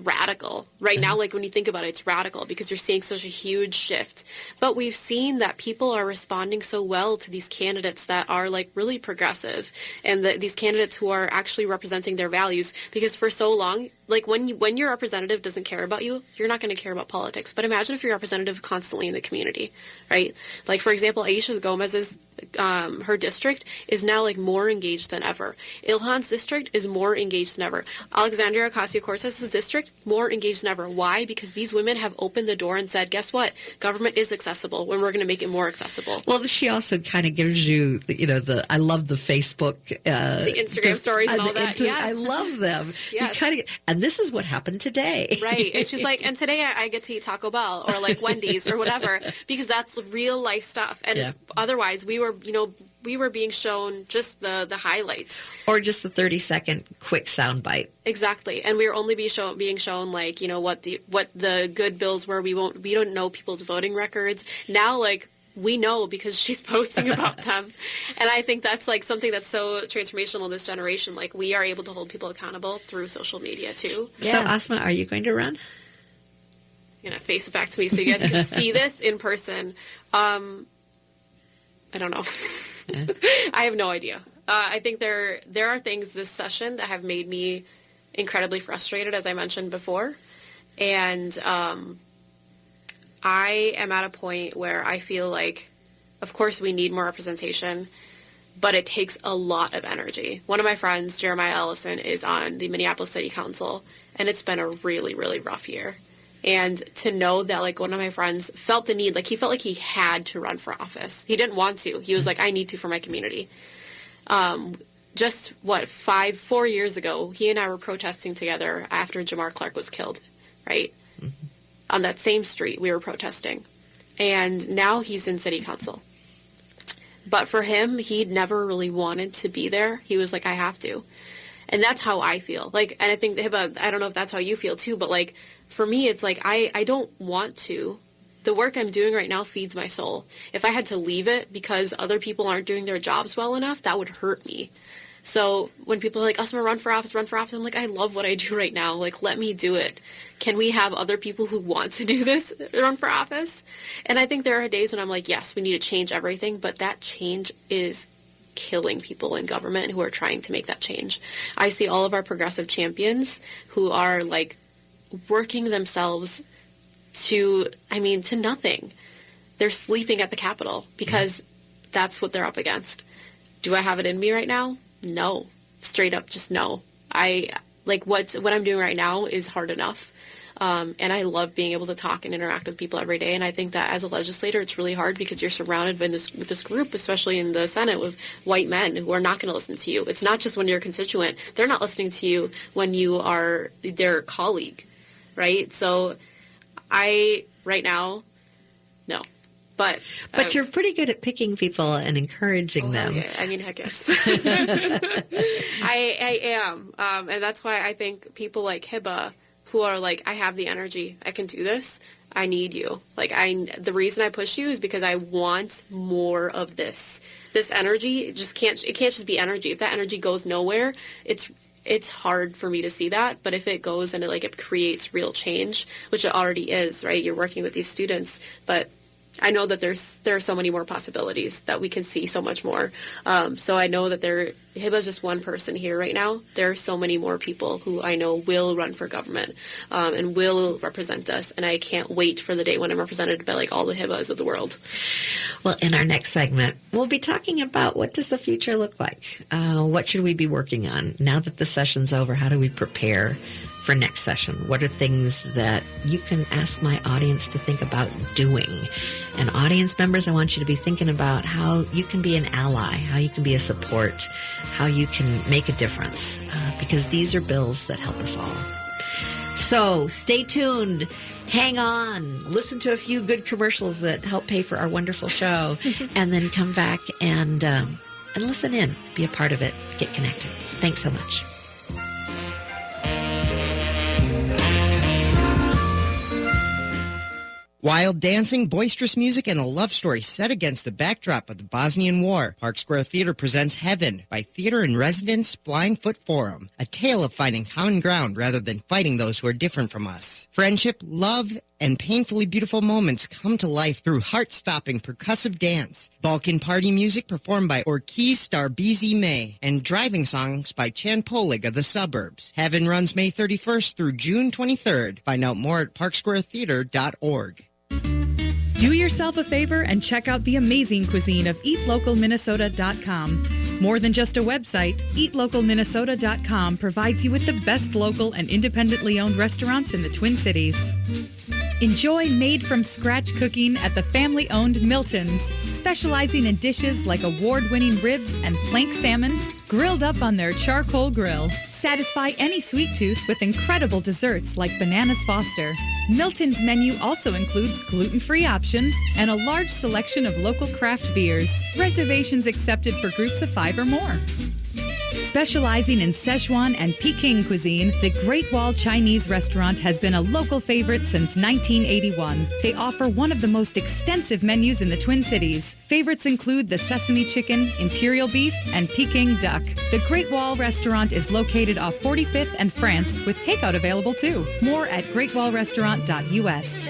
Speaker 2: radical. Right now, like when you think about it, it's radical because you're seeing such a huge shift. But we've seen that people are responding so well to these candidates that are like really progressive and these candidates who are actually representing their values, because for so long, like when your representative doesn't care about you, you're not going to care about politics. But imagine if your representative constantly in the community, right? Like, for example, Aisha Gomez's her district is now like more engaged than ever. Ilhan's district is more engaged than ever. Alexandria Ocasio-Cortez's district, more engaged than ever. Why? Because these women have opened the door and said, guess what? Government is accessible when we're going to make it more accessible.
Speaker 1: Well, she also kind of gives you, I love the Facebook.
Speaker 2: The Instagram stories and all that. Yes.
Speaker 1: I love them.
Speaker 2: Yes.
Speaker 1: And this is what happened today.
Speaker 2: Right. And she's like, and today I get to eat Taco Bell or like Wendy's or whatever, because that's real life stuff. And otherwise we were being shown just the highlights.
Speaker 1: Or just the 30-second quick soundbite.
Speaker 2: Exactly. And we were only being shown like, what the good bills were. We don't know people's voting records. Now, like, we know because she's posting about them. And I think that's like something that's so transformational in this generation. Like, we are able to hold people accountable through social media too.
Speaker 1: So, Asma, are you going to run?
Speaker 2: You're going to face it back to me so you guys can see this in person. I don't know. I have no idea. I think there are things this session that have made me incredibly frustrated, as I mentioned before. And I am at a point where I feel like, of course, we need more representation, but it takes a lot of energy. One of my friends, Jeremiah Ellison, is on the Minneapolis City Council, and it's been a really, really rough year. And to know that, like, one of my friends felt the need, like, he felt like he had to run for office. He didn't want to. He was like, I need to for my community. Just, 4 years ago, he and I were protesting together after Jamar Clark was killed, right? Mm-hmm. On that same street, we were protesting. And now he's in city council. But for him, he'd never really wanted to be there. He was like, I have to. And that's how I feel. Like, and I think, Hiba, I don't know if that's how you feel too, but like, for me, it's like, I don't want to. The work I'm doing right now feeds my soul. If I had to leave it because other people aren't doing their jobs well enough, that would hurt me. So when people are like, Asma, run for office, I'm like, I love what I do right now. Like, let me do it. Can we have other people who want to do this run for office? And I think there are days when I'm like, yes, we need to change everything, but that change is killing people in government who are trying to make that change. I see all of our progressive champions who are like working themselves to nothing. They're sleeping at the Capitol because that's what they're up against. Do I have it in me right now? No. Straight up, just no. What I'm doing right now is hard enough. And I love being able to talk and interact with people every day. And I think that as a legislator, it's really hard because you're surrounded by with this group, especially in the Senate, with white men who are not going to listen to you. It's not just when you're a constituent. They're not listening to you when you are their colleague, right? So right now, no.
Speaker 1: But you're pretty good at picking people and encouraging them.
Speaker 2: Yeah. I mean, heck yes. I am. And that's why I think people like Hiba, who are like, I have the energy, I can do this, I need you. Like, the reason I push you is because I want more of this. This energy, it can't just be energy. If that energy goes nowhere, it's hard for me to see that. But if it goes and it creates real change, which it already is, right? You're working with these students, but I know that there are so many more possibilities that we can see so much more. So I know that Hiba's just one person here right now. There are so many more people who I know will run for government and will represent us. And I can't wait for the day when I'm represented by all the Hibas of the world.
Speaker 1: Well, in our next segment, we'll be talking about what does the future look like? What should we be working on? Now that the session's over, how do we prepare for next session? What are things that you can ask my audience to think about doing? And audience members, I want you to be thinking about how you can be an ally, how you can be a support, how you can make a difference, because these are bills that help us all. So stay tuned. Hang on. Listen to a few good commercials that help pay for our wonderful show, and then come back and listen in. Be a part of it. Get connected. Thanks so much.
Speaker 4: Wild dancing, boisterous music, and a love story set against the backdrop of the Bosnian War. Park Square Theater presents Heaven by theater-in-residence Flying Foot Forum. A tale of finding common ground rather than fighting those who are different from us. Friendship, love, and painfully beautiful moments come to life through heart-stopping percussive dance. Balkan party music performed by Orkis Starbizi May, and driving songs by Chan Polig of the Suburbs. Heaven runs May 31st through June 23rd. Find out more at parksquaretheater.org.
Speaker 12: Do yourself a favor and check out the amazing cuisine of eatlocalminnesota.com. More than just a website, eatlocalminnesota.com provides you with the best local and independently owned restaurants in the Twin Cities. Enjoy made-from-scratch cooking at the family-owned Milton's, specializing in dishes like award-winning ribs and flank salmon grilled up on their charcoal grill. Satisfy any sweet tooth with incredible desserts like Bananas Foster. Milton's menu also includes gluten-free options and a large selection of local craft beers. Reservations accepted for groups of 5 or more. Specializing in Szechuan and Peking cuisine, the Great Wall Chinese restaurant has been a local favorite since 1981. They offer one of the most extensive menus in the Twin Cities. Favorites include the sesame chicken, imperial beef, and Peking duck. The Great Wall restaurant is located off 45th and France, with takeout available too. More at greatwallrestaurant.us.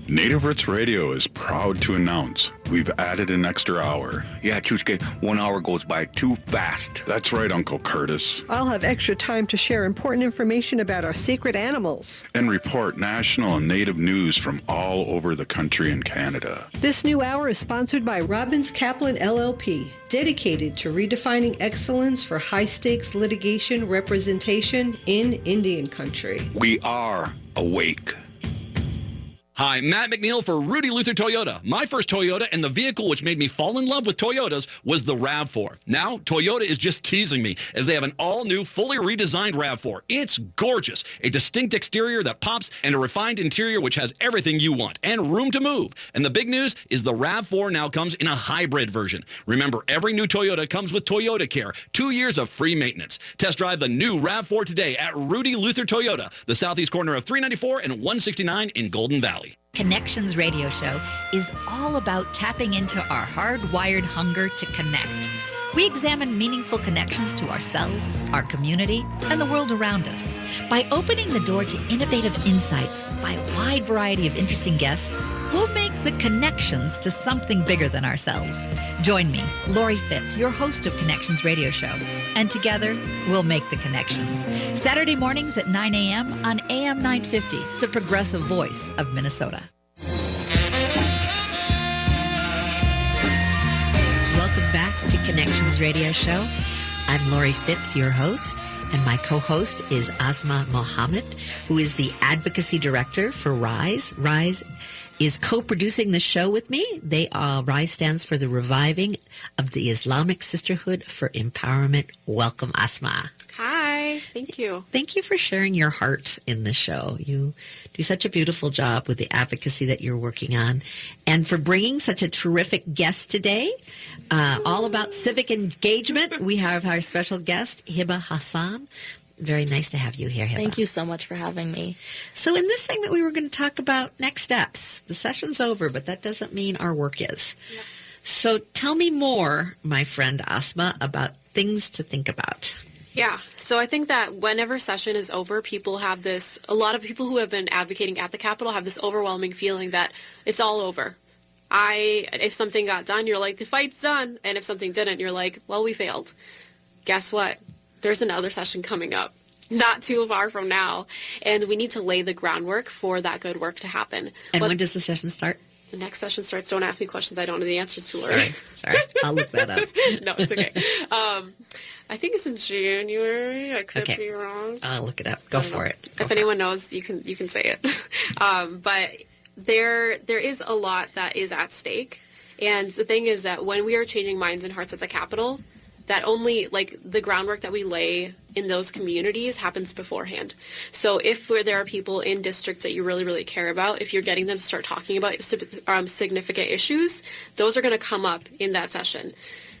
Speaker 13: Native Roots Radio is proud to announce we've added an extra hour.
Speaker 14: Yeah, Chushke, 1 hour goes by too fast.
Speaker 13: That's right, Uncle Curtis.
Speaker 15: I'll have extra time to share important information about our secret animals.
Speaker 13: And report national and native news from all over the country and Canada.
Speaker 15: This new hour is sponsored by Robbins Kaplan LLP, dedicated to redefining excellence for high-stakes litigation representation in Indian country.
Speaker 14: We are awake.
Speaker 16: Hi, Matt McNeil for Rudy Luther Toyota. My first Toyota and the vehicle which made me fall in love with Toyotas was the RAV4. Now, Toyota is just teasing me as they have an all-new, fully redesigned RAV4. It's gorgeous. A distinct exterior that pops and a refined interior which has everything you want and room to move. And the big news is the RAV4 now comes in a hybrid version. Remember, every new Toyota comes with Toyota Care, 2 years of free maintenance. Test drive the new RAV4 today at Rudy Luther Toyota, the southeast corner of 394 and 169 in Golden Valley.
Speaker 1: Connections Radio Show is all about tapping into our hardwired hunger to connect. We examine meaningful connections to ourselves, our community, and the world around us. By opening the door to innovative insights by a wide variety of interesting guests, we'll make the connections to something bigger than ourselves. Join me, Lori Fitz, your host of Connections Radio Show, and together we'll make the connections. Saturday mornings at 9 a.m. on AM 950, the progressive voice of Minnesota. Welcome back to Connections Radio Show. I'm Lori Fitz, your host, And my co-host is Asma Mohammed, who is the Advocacy Director for RISE. RISE is co-producing the show with me. RISE stands for the Reviving of the Islamic Sisterhood for Empowerment. Welcome, Asma.
Speaker 2: Hi, thank you.
Speaker 1: Thank you for sharing your heart in the show. You do such a beautiful job with the advocacy that you're working on, and for bringing such a terrific guest today, all about civic engagement. We have our special guest, Hiba Hassan. Very nice to have you here, Hiba.
Speaker 3: Thank you so much for having me.
Speaker 1: So in this segment, we were going to talk about next steps. The session's over, but that doesn't mean our work is. Yeah. So tell me more, my friend Asma, about things to think about.
Speaker 2: Yeah, so I think that whenever session is over, a lot of people who have been advocating at the Capitol have this overwhelming feeling that it's all over. If something got done, you're like, the fight's done. And if something didn't, you're like, well, we failed. Guess what? There's another session coming up, not too far from now. And we need to lay the groundwork for that good work to happen.
Speaker 1: And when does the session start?
Speaker 2: The next session starts. Don't ask me questions I don't know the answers to, Lori.
Speaker 1: Sorry. I'll look that up.
Speaker 2: No, it's okay. I think it's in January. I could be wrong.
Speaker 1: I'll look it up. Go for it.
Speaker 2: If anyone knows, you can say it. But there is a lot that is at stake. And the thing is that when we are changing minds and hearts at the Capitol, that only, the groundwork that we lay in those communities happens beforehand. So if there are people in districts that you really, really care about, if you're getting them to start talking about significant issues, those are going to come up in that session.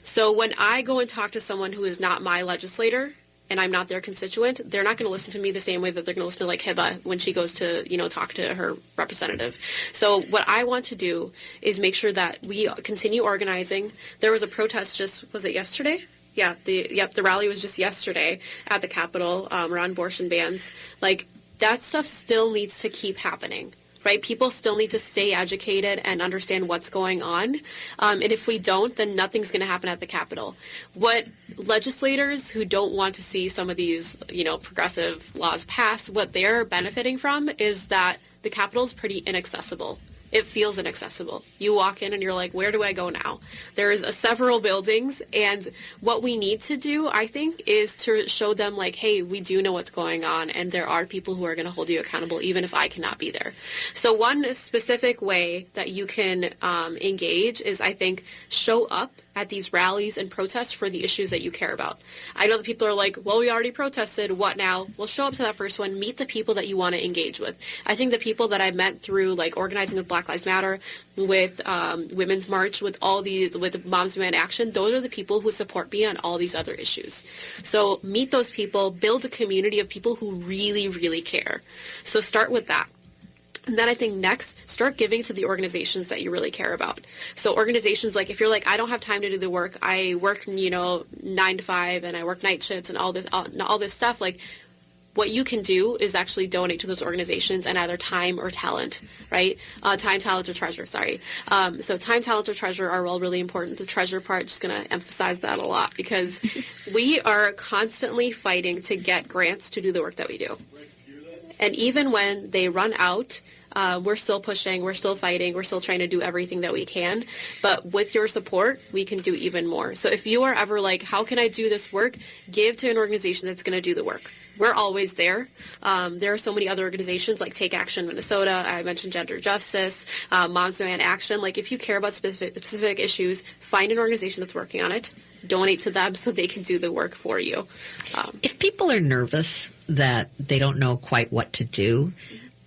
Speaker 2: So when I go and talk to someone who is not my legislator and I'm not their constituent, they're not going to listen to me the same way that they're going to listen to Hiba when she goes to, talk to her representative. So what I want to do is make sure that we continue organizing. There was a protest was it yesterday? Yeah, the rally was just yesterday at the Capitol around abortion bans. That stuff still needs to keep happening. Right? People still need to stay educated and understand what's going on. And if we don't, then nothing's going to happen at the Capitol. What legislators who don't want to see some of these, progressive laws pass, what they're benefiting from is that the Capitol is pretty inaccessible. It feels inaccessible. You walk in and you're like, where do I go now? There's several buildings, and what we need to do, I think, is to show them hey, we do know what's going on, and there are people who are going to hold you accountable, even if I cannot be there. So one specific way that you can engage is, I think, show up at these rallies and protests for the issues that you care about. I know that people are like, well, we already protested. What now? Well, show up to that first one. Meet the people that you want to engage with. I think the people that I met through organizing with Black Lives Matter, with Women's March, with Moms Demand Action, those are the people who support me on all these other issues. So meet those people, build a community of people who really, really care. So start with that. And then I think next, start giving to the organizations that you really care about. So organizations if you're I don't have time to do the work, I work 9 to 5 and I work night shifts and all this stuff, what you can do is actually donate to those organizations and either time or talent, right? Time, talent, or treasure, sorry. So time, talent, or treasure are all really important. The treasure part, just going to emphasize that a lot because we are constantly fighting to get grants to do the work that we do. And even when they run out, we're still pushing, we're still fighting, we're still trying to do everything that we can. But with your support, we can do even more. So if you are ever how can I do this work? Give to an organization that's going to do the work. We're always there. There are so many other organizations like Take Action Minnesota. I mentioned Gender Justice, Moms Demand Action. If you care about specific issues, find an organization that's working on it. Donate to them so they can do the work for you.
Speaker 1: If people are nervous that they don't know quite what to do,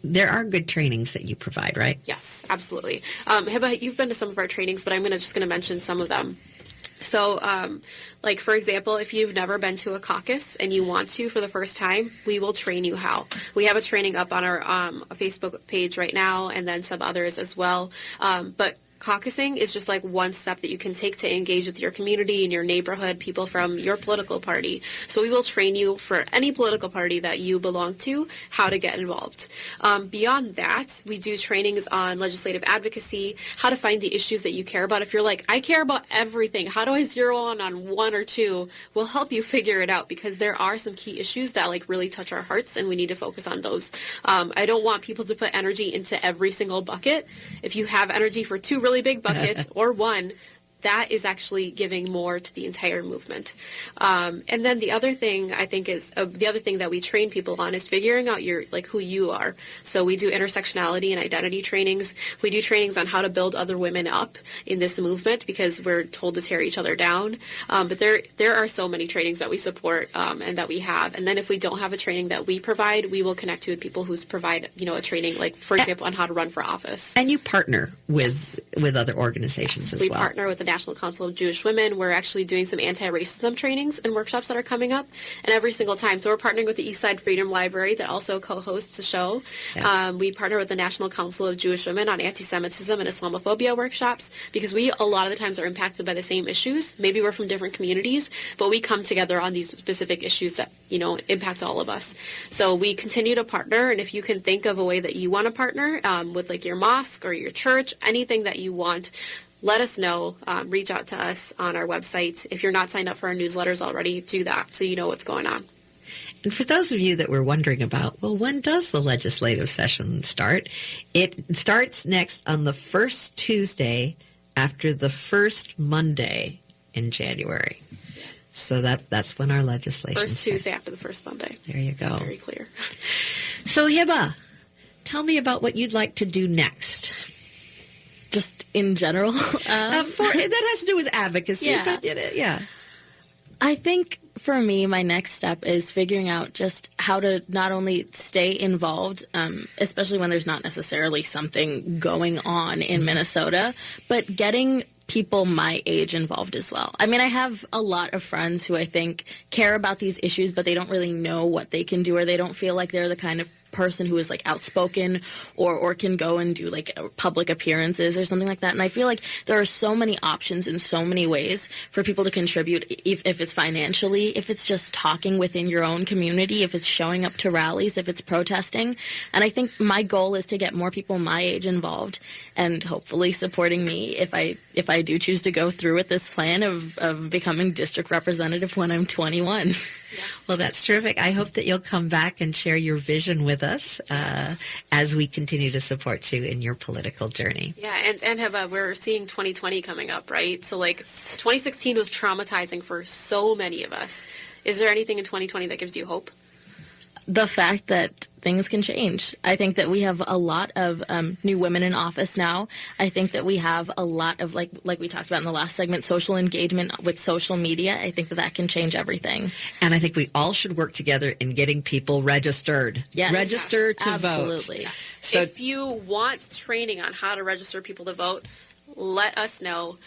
Speaker 1: there are good trainings that you provide, right?
Speaker 2: Yes, absolutely. Hiba, you've been to some of our trainings, but I'm just going to mention some of them. So, for example, if you've never been to a caucus and you want to for the first time, we will train you how. We have a training up on our Facebook page right now and then some others as well. But caucusing is just one step that you can take to engage with your community and your neighborhood, people from your political party. So we will train you for any political party that you belong to, how to get involved. Beyond that, we do trainings on legislative advocacy, how to find the issues that you care about. If you're I care about everything, how do I zero in on one or two? We'll help you figure it out because there are some key issues that really touch our hearts and we need to focus on those. I don't want people to put energy into every single bucket. If you have energy for two really big buckets or one, that is actually giving more to the entire movement. And then the other thing I think is the other thing that we train people on is figuring out who you are. So we do intersectionality and identity trainings. We do trainings on how to build other women up in this movement because we're told to tear each other down. But there are so many trainings that we support and that we have. And then if we don't have a training that we provide, we will connect you with people who provide a training, like for example, on how to run for office.
Speaker 1: And you partner with other organizations as well.
Speaker 2: We partner with the National Council of Jewish Women. We're actually doing some anti-racism trainings and workshops that are coming up, and every single time. So we're partnering with the Eastside Freedom Library that also co-hosts the show. Yeah. We partner with the National Council of Jewish Women on anti-Semitism and Islamophobia workshops because we a lot of the times are impacted by the same issues. Maybe we're from different communities, but we come together on these specific issues that impact all of us. So we continue to partner, and if you can think of a way that you want to partner with like your mosque or your church, anything that you want, let us know. Reach out to us on our website. If you're not signed up for our newsletters already, do that so you know what's going on.
Speaker 1: And for those of you that were wondering about, well, when does the legislative session start? It starts next on the first Tuesday after the first Monday in January. So that's when our legislation
Speaker 2: First
Speaker 1: starts.
Speaker 2: Tuesday after the first Monday.
Speaker 1: There you go.
Speaker 2: Very clear.
Speaker 1: So Hiba, tell me about what you'd like to do next.
Speaker 3: Just in general?
Speaker 1: That has to do with advocacy.
Speaker 3: Yeah.
Speaker 1: But yeah.
Speaker 3: I think for me, my next step is figuring out just how to not only stay involved, especially when there's not necessarily something going on in Minnesota, but getting people my age involved as well. I mean, I have a lot of friends who I think care about these issues, but they don't really know what they can do, or they don't feel like they're the kind of person who is like outspoken or can go and do like public appearances or something like that. And I feel like there are so many options in so many ways for people to contribute, if it's financially, if it's just talking within your own community, if it's showing up to rallies, if it's protesting. And I think my goal is to get more people my age involved and hopefully supporting me if I do choose to go through with this plan of becoming district representative when I'm 21.
Speaker 1: Well, that's terrific. I hope that you'll come back and share your vision with us as we continue to support you in your political journey.
Speaker 2: Yeah, and we're seeing 2020 coming up, right? So, 2016 was traumatizing for so many of us. Is there anything in 2020 that gives you hope?
Speaker 3: The fact that things can change. I think that we have a lot of new women in office now. I think that we have a lot of, like we talked about in the last segment, social engagement with social media. I think that can change everything.
Speaker 1: And I think we all should work together in getting people registered.
Speaker 3: Yes.
Speaker 1: Register to
Speaker 3: Absolutely.
Speaker 1: vote.
Speaker 2: Yes.
Speaker 1: So
Speaker 2: if you want training on how to register people to vote, let us know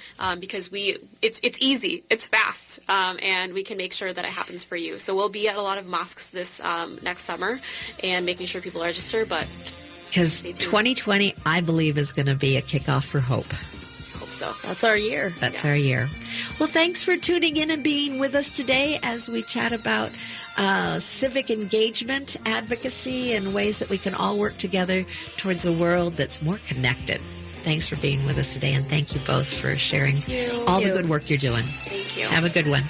Speaker 2: because it's easy, it's fast, and we can make sure that it happens for you. So we'll be at a lot of mosques this next summer and making sure people register. But
Speaker 1: because 2020, I believe, is going to be a kickoff for hope.
Speaker 2: Hope so.
Speaker 3: That's our year.
Speaker 1: That's our year. Well, thanks for tuning in and being with us today as we chat about civic engagement, advocacy, and ways that we can all work together towards a world that's more connected. Thanks for being with us today, and thank you both for sharing all the good work you're doing.
Speaker 2: Thank you.
Speaker 1: Have a good one.